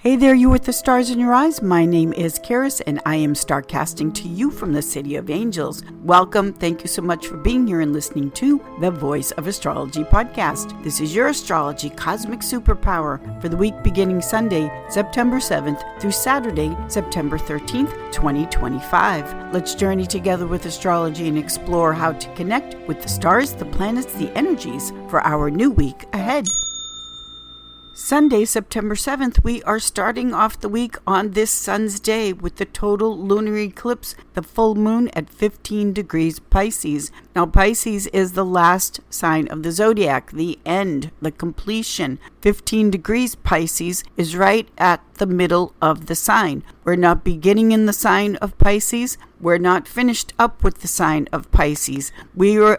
Hey there, you with the stars in your eyes. My name is Karis, and I am starcasting to you from the City of Angels. Welcome. Thank you so much for being here and listening to the Voice of Astrology podcast. This is your astrology cosmic superpower for the week beginning Sunday, September 7th through Saturday, September 13th, 2025. Let's journey together with astrology and explore how to connect with the stars, the planets, the energies for our new week ahead. Sunday, September 7th, we are starting off the week on this Sun's Day with the total lunar eclipse, the full moon at 15 degrees Pisces. Now, Pisces is the last sign of the zodiac, the end, the completion. 15 degrees Pisces is right at the middle of the sign. We're not beginning in the sign of Pisces. We're not finished up with the sign of Pisces. We are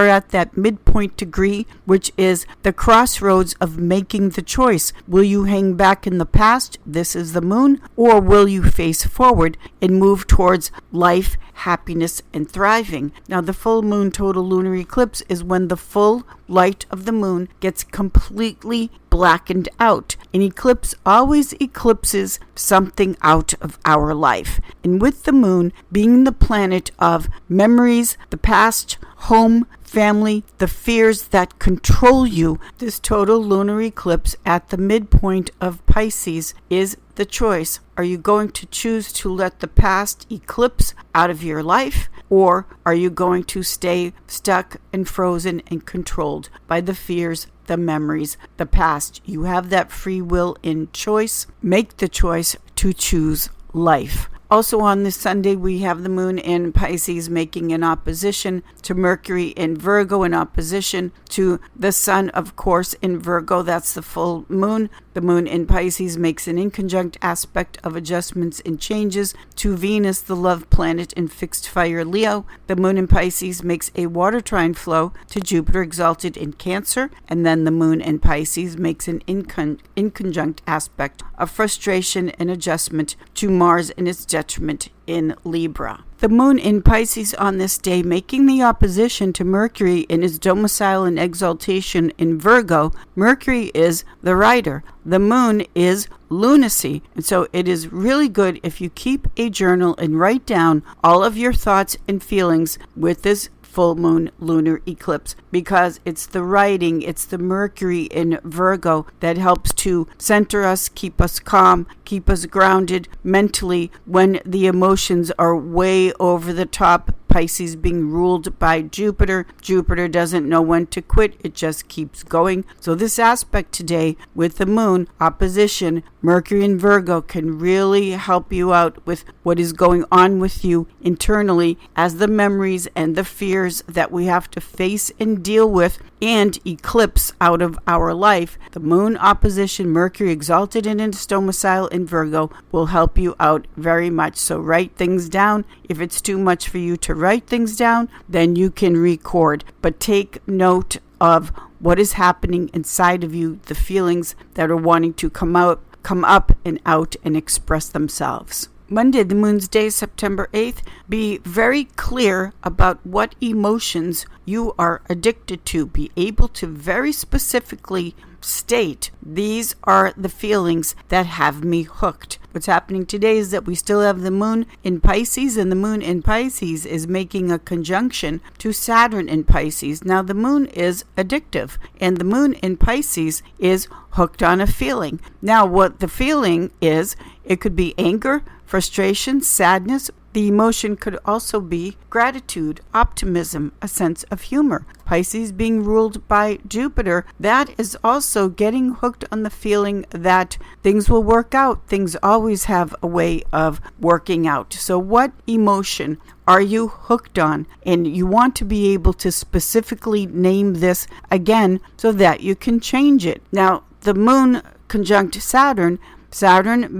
at that midpoint degree, which is the crossroads of making the choice. Will you hang back in the past? This is the moon. Or will you face forward and move towards life, happiness, and thriving? Now, the full moon total lunar eclipse is when the full light of the moon gets completely blackened out. An eclipse always eclipses something out of our life. And with the moon being the planet of memories, the past, home, family, the fears that control you, this total lunar eclipse at the midpoint of Pisces is the choice. Are you going to choose to let the past eclipse out of your life, or are you going to stay stuck and frozen and controlled by the fears, the memories, the past? You have that free will in choice. Make the choice to choose life. Also on this Sunday, we have the moon in Pisces making an opposition to Mercury in Virgo, in opposition to the sun, of course, in Virgo. That's the full moon. The moon in Pisces makes an inconjunct aspect of adjustments and changes to Venus, the love planet in fixed fire Leo. The moon in Pisces makes a water trine flow to Jupiter exalted in Cancer. And then the moon in Pisces makes an inconjunct aspect of frustration and adjustment to Mars in its detriment in Libra. The moon in Pisces on this day making the opposition to Mercury in its domicile and exaltation in Virgo. Mercury is the rider. The moon is lunacy. And so it is really good if you keep a journal and write down all of your thoughts and feelings with this full moon lunar eclipse, because it's the writing, it's the Mercury in Virgo that helps to center us, keep us calm, keep us grounded mentally when the emotions are way over the top. Pisces being ruled by Jupiter. Jupiter doesn't know when to quit. It just keeps going. So this aspect today with the moon opposition, Mercury in Virgo, can really help you out with what is going on with you internally as the memories and the fears that we have to face and deal with and eclipse out of our life. The moon opposition, Mercury exalted in its domicile in Virgo, will help you out very much. So write things down. If it's too much for you to write things down, then you can record. But take note of what is happening inside of you, the feelings that are wanting to come up and out and express themselves. Monday, the moon's day, September 8th, be very clear about what emotions you are addicted to. Be able to very specifically state, these are the feelings that have me hooked. What's happening today is that we still have the moon in Pisces, and the moon in Pisces is making a conjunction to Saturn in Pisces. Now, the moon is addictive, and the moon in Pisces is hooked on a feeling. Now, what the feeling is, it could be anger, frustration, sadness. The emotion could also be gratitude, optimism, a sense of humor. Pisces being ruled by Jupiter, that is also getting hooked on the feeling that things will work out. Things always have a way of working out. So what emotion are you hooked on? And you want to be able to specifically name this again so that you can change it. Now, the moon conjunct Saturn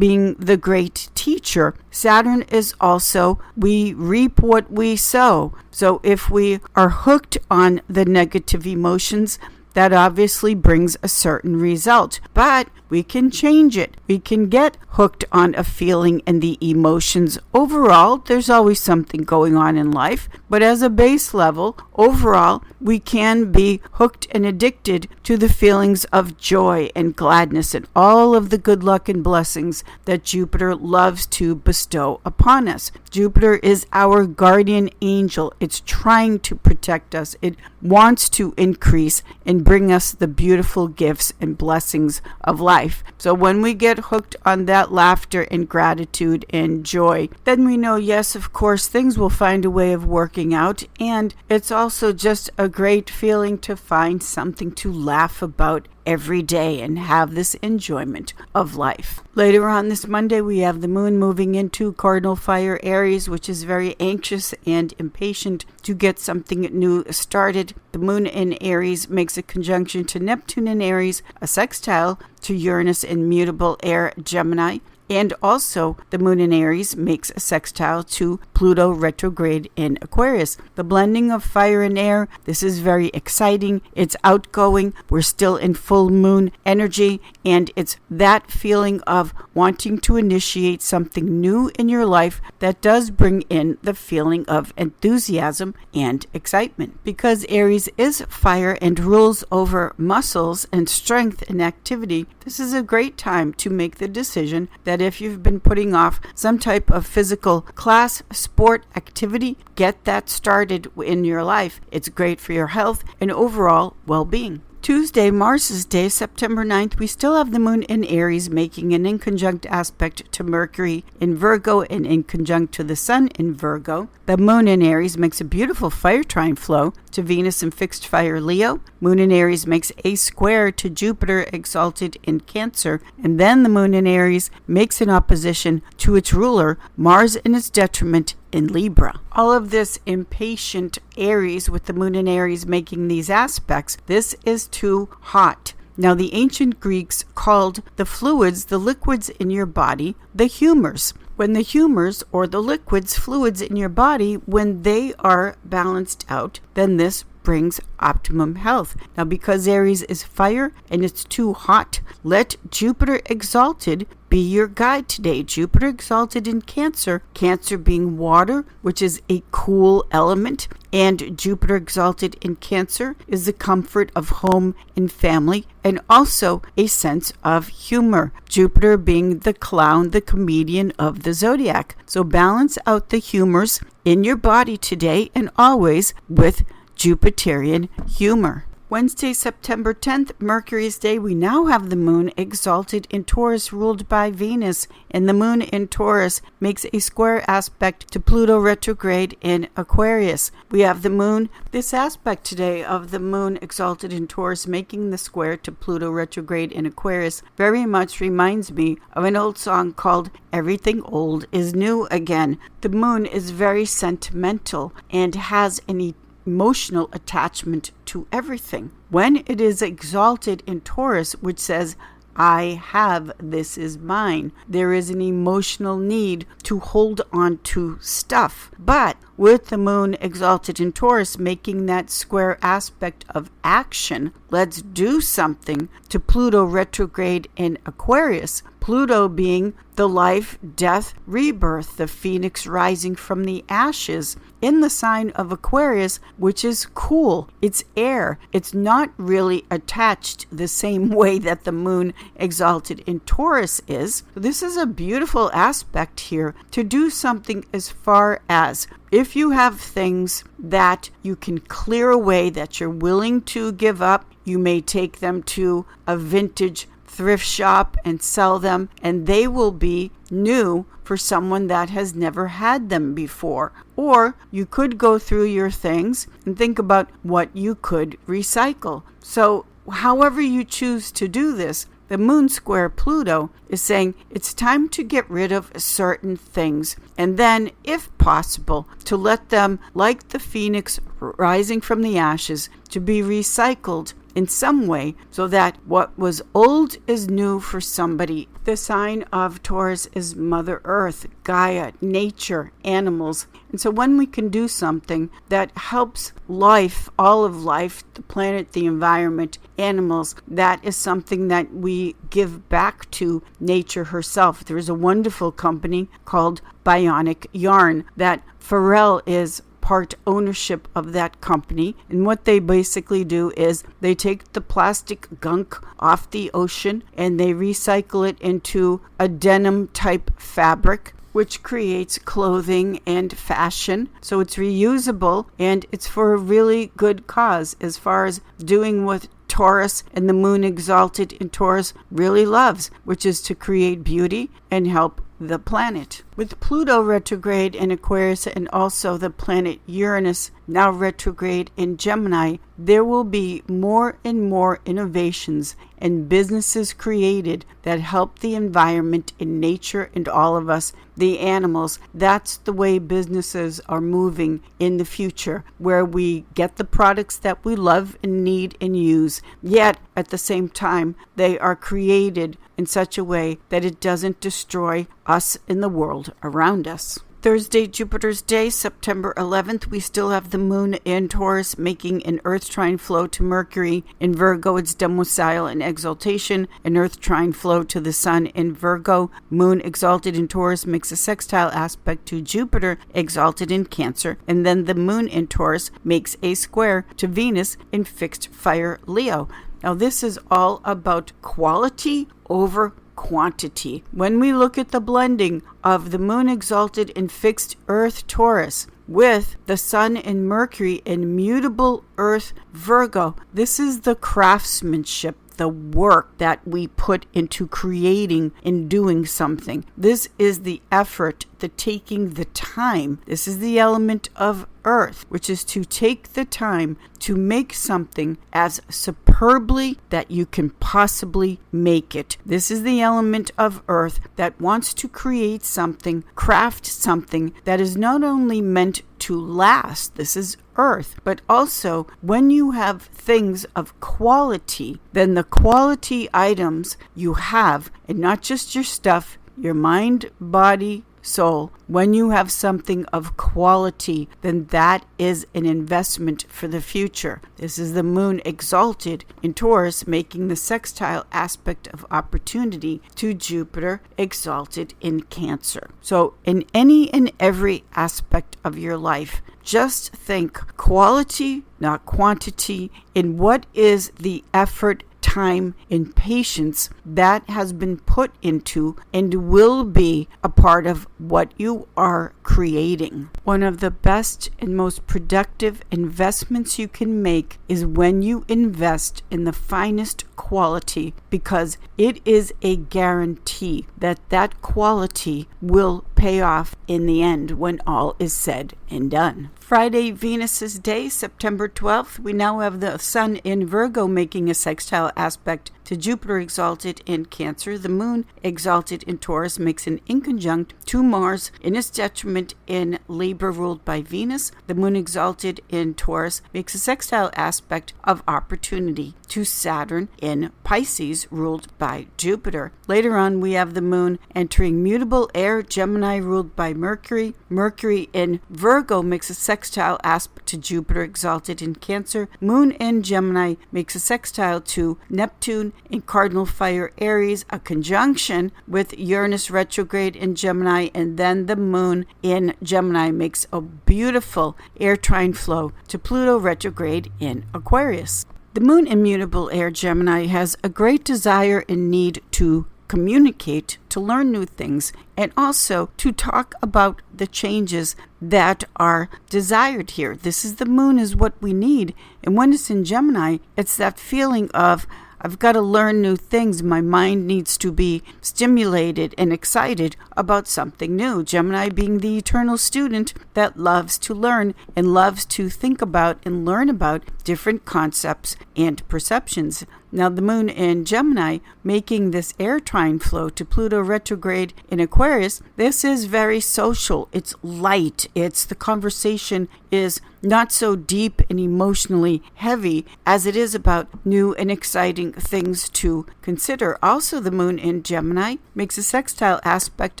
being the great teacher. Saturn is also, we reap what we sow. So if we are hooked on the negative emotions, that obviously brings a certain result, but we can change it. We can get hooked on a feeling and the emotions. Overall, there's always something going on in life, but as a base level, overall, we can be hooked and addicted to the feelings of joy and gladness and all of the good luck and blessings that Jupiter loves to bestow upon us. Jupiter is our guardian angel. It's trying to protect us. It wants to increase and bring us the beautiful gifts and blessings of life. So when we get hooked on that laughter and gratitude and joy, then we know, yes, of course, things will find a way of working out. And it's also just a great feeling to find something to laugh about every day and have this enjoyment of life. Later on this Monday, we have the moon moving into Cardinal Fire Aries, which is very anxious and impatient to get something new started. The moon in Aries makes a conjunction to Neptune in Aries, a sextile to Uranus in mutable air Gemini. And also, the moon in Aries makes a sextile to Pluto retrograde in Aquarius. The blending of fire and air, this is very exciting. It's outgoing. We're still in full moon energy. And it's that feeling of wanting to initiate something new in your life that does bring in the feeling of enthusiasm and excitement. Because Aries is fire and rules over muscles and strength and activity, this is a great time to make the decision that if you've been putting off some type of physical class, sport, activity, get that started in your life. It's great for your health and overall well-being. Tuesday, Mars's Day, September 9th, we still have the moon in Aries making an inconjunct aspect to Mercury in Virgo and inconjunct to the sun in Virgo. The moon in Aries makes a beautiful fire trine flow to Venus in fixed fire Leo. Moon in Aries makes a square to Jupiter exalted in Cancer. And then the moon in Aries makes an opposition to its ruler, Mars in its detriment in Libra. All of this impatient Aries with the moon in Aries making these aspects, this is too hot. Now, the ancient Greeks called the fluids, the liquids in your body, the humors. When the humors or the liquids, fluids in your body, when they are balanced out, then this brings optimum health. Now, because Aries is fire and it's too hot, let Jupiter exalted be your guide today. Jupiter exalted in Cancer, Cancer being water, which is a cool element, and Jupiter exalted in Cancer is the comfort of home and family, and also a sense of humor. Jupiter being the clown, the comedian of the zodiac. So balance out the humors in your body today and always with Jupiterian humor. Wednesday, September 10th, Mercury's Day, we now have the moon exalted in Taurus ruled by Venus, and the moon in Taurus makes a square aspect to Pluto retrograde in Aquarius. We have the moon, this aspect today of the moon exalted in Taurus making the square to Pluto retrograde in Aquarius very much reminds me of an old song called Everything Old is New Again. The moon is very sentimental and has an emotional attachment to everything. When it is exalted in Taurus, which says, I have, this is mine, there is an emotional need to hold on to stuff. But with the moon exalted in Taurus making that square aspect of action, let's do something to Pluto retrograde in Aquarius. Pluto being the life, death, rebirth, the phoenix rising from the ashes in the sign of Aquarius, which is cool. It's air. It's not really attached the same way that the moon exalted in Taurus is. This is a beautiful aspect here to do something as far as if you have things that you can clear away that you're willing to give up, you may take them to a vintage thrift shop and sell them, and they will be new for someone that has never had them before. Or you could go through your things and think about what you could recycle. So however you choose to do this, the moon square Pluto is saying it's time to get rid of certain things, and then, if possible, to let them, like the phoenix rising from the ashes, to be recycled in some way so that what was old is new for somebody The sign of Taurus is Mother Earth, Gaia, nature, animals. And so when we can do something that helps life, all of life, the planet, the environment, animals, that is something that we give back to nature herself. There is a wonderful company called Bionic Yarn that Pharrell is part ownership of that company. And what they basically do is they take the plastic gunk off the ocean and they recycle it into a denim type fabric, which creates clothing and fashion. So it's reusable and it's for a really good cause as far as doing what Taurus and the moon exalted in Taurus really loves, which is to create beauty and help the planet. With Pluto retrograde in Aquarius and also the planet Uranus now retrograde in Gemini, there will be more and more innovations and businesses created that help the environment and nature and all of us, the animals. That's the way businesses are moving in the future, where we get the products that we love and need and use, yet at the same time they are created in such a way that it doesn't destroy us and the world around us. Thursday, Jupiter's Day, September 11th, we still have the moon in Taurus making an Earth trine flow to Mercury. In Virgo, it's domicile and exaltation. An Earth trine flow to the Sun in Virgo. Moon exalted in Taurus makes a sextile aspect to Jupiter exalted in Cancer. And then the moon in Taurus makes a square to Venus in fixed fire Leo. Now, this is all about quality over quantity. When we look at the blending of the moon exalted in fixed Earth Taurus with the Sun and Mercury in mutable Earth Virgo, this is the craftsmanship, the work that we put into creating and doing something. This is the effort, the taking the time. This is the element of Earth, which is to take the time to make something as superbly that you can possibly make it. This is the element of Earth that wants to create something, craft something that is not only meant to last, this is Earth, but also when you have things of quality, then the quality items you have, and not just your stuff, your mind, body, soul, when you have something of quality, then that is an investment for the future. This is the moon exalted in Taurus, making the sextile aspect of opportunity to Jupiter exalted in Cancer. So in any and every aspect of your life, just think quality, not quantity, in what is the effort, time, and patience that has been put into and will be a part of what you are creating. One of the best and most productive investments you can make is when you invest in the finest quality, because it is a guarantee that that quality will pay off in the end when all is said and done. Friday, Venus's Day, September 12th, we now have the Sun in Virgo making a sextile aspect to Jupiter exalted in Cancer. The moon exalted in Taurus makes an inconjunct to Mars in its detriment in Libra ruled by Venus. The moon exalted in Taurus makes a sextile aspect of opportunity to Saturn in Pisces ruled by Jupiter. Later on, we have the moon entering mutable air, Gemini ruled by Mercury. Mercury in Virgo makes a sextile aspect to Jupiter exalted in Cancer. Moon in Gemini makes a sextile to Neptune in cardinal fire Aries, a conjunction with Uranus retrograde in Gemini, and then the moon in Gemini makes a beautiful air trine flow to Pluto retrograde in Aquarius. The moon in mutable air Gemini has a great desire and need to communicate, to learn new things, and also to talk about the changes that are desired here. This is the moon is what we need. And when it's in Gemini, it's that feeling of, I've got to learn new things. My mind needs to be stimulated and excited about something new. Gemini being the eternal student that loves to learn and loves to think about and learn about different concepts and perceptions. Now, the moon in Gemini, making this air trine flow to Pluto retrograde in Aquarius, this is very social. It's light. It's the conversation is not so deep and emotionally heavy as it is about new and exciting things to consider. Also, the moon in Gemini makes a sextile aspect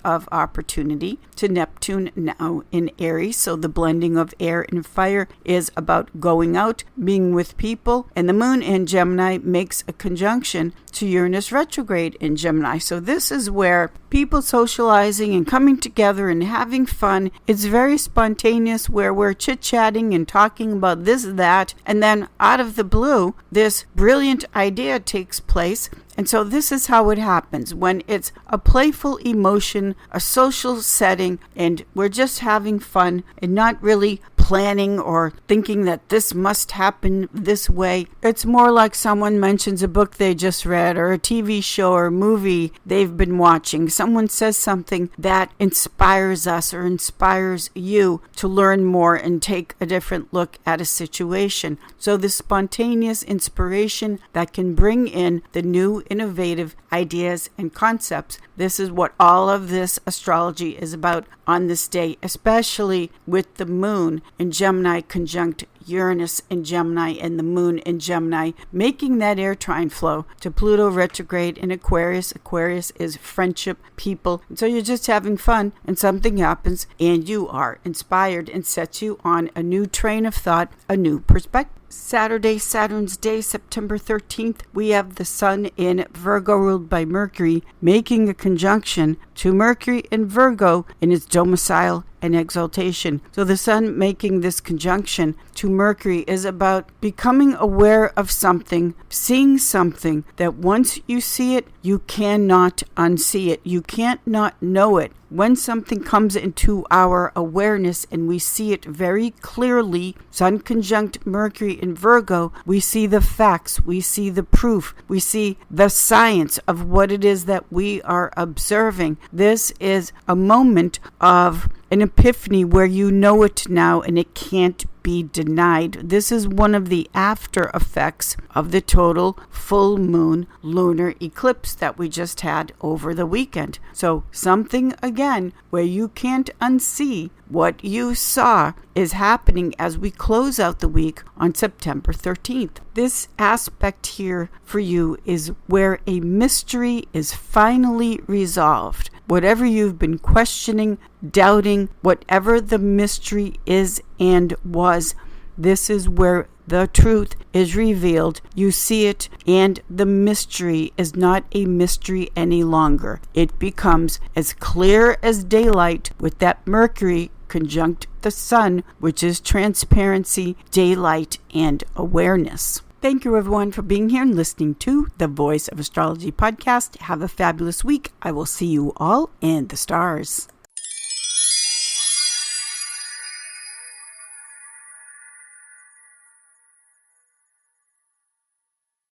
of opportunity to Neptune now in Aries. So the blending of air and fire is about going out, being with people. And the moon in Gemini makes a conjunction to Uranus retrograde in Gemini. So this is where people socializing and coming together and having fun. It's very spontaneous, where we're chit-chatting and talking about this, that, and then out of the blue, this brilliant idea takes place. And so this is how it happens when it's a playful emotion, a social setting, and we're just having fun and not really planning or thinking that this must happen this way. It's more like someone mentions a book they just read or a TV show or movie they've been watching. Someone says something that inspires us or inspires you to learn more and take a different look at a situation. So this spontaneous inspiration that can bring in the new innovative ideas and concepts. This is what all of this astrology is about on this day, especially with the moon in Gemini conjunct Uranus in Gemini and the moon in Gemini, making that air trine flow to Pluto retrograde in Aquarius. Aquarius is friendship, people. And so you're just having fun and something happens and you are inspired and sets you on a new train of thought, a new perspective. Saturday, Saturn's Day, September 13th, we have the Sun in Virgo ruled by Mercury, making a conjunction to Mercury in Virgo in its domicile and exaltation. So the Sun making this conjunction to Mercury is about becoming aware of something, seeing something that once you see it, you cannot unsee it. You can't not know it. When something comes into our awareness and we see it very clearly, Sun conjunct Mercury in Virgo, we see the facts, we see the proof, we see the science of what it is that we are observing. This is a moment of an epiphany where you know it now and it can't be denied. This is one of the after effects of the total full moon lunar eclipse that we just had over the weekend. So something again where you can't unsee what you saw is happening as we close out the week on September 13th. This aspect here for you is where a mystery is finally resolved. Whatever you've been questioning, doubting, whatever the mystery is and was, this is where the truth is revealed. You see it, and the mystery is not a mystery any longer. It becomes as clear as daylight with that Mercury conjunct the Sun, which is transparency, daylight, and awareness. Thank you, everyone, for being here and listening to the Voice of Astrology podcast. Have a fabulous week. I will see you all in the stars.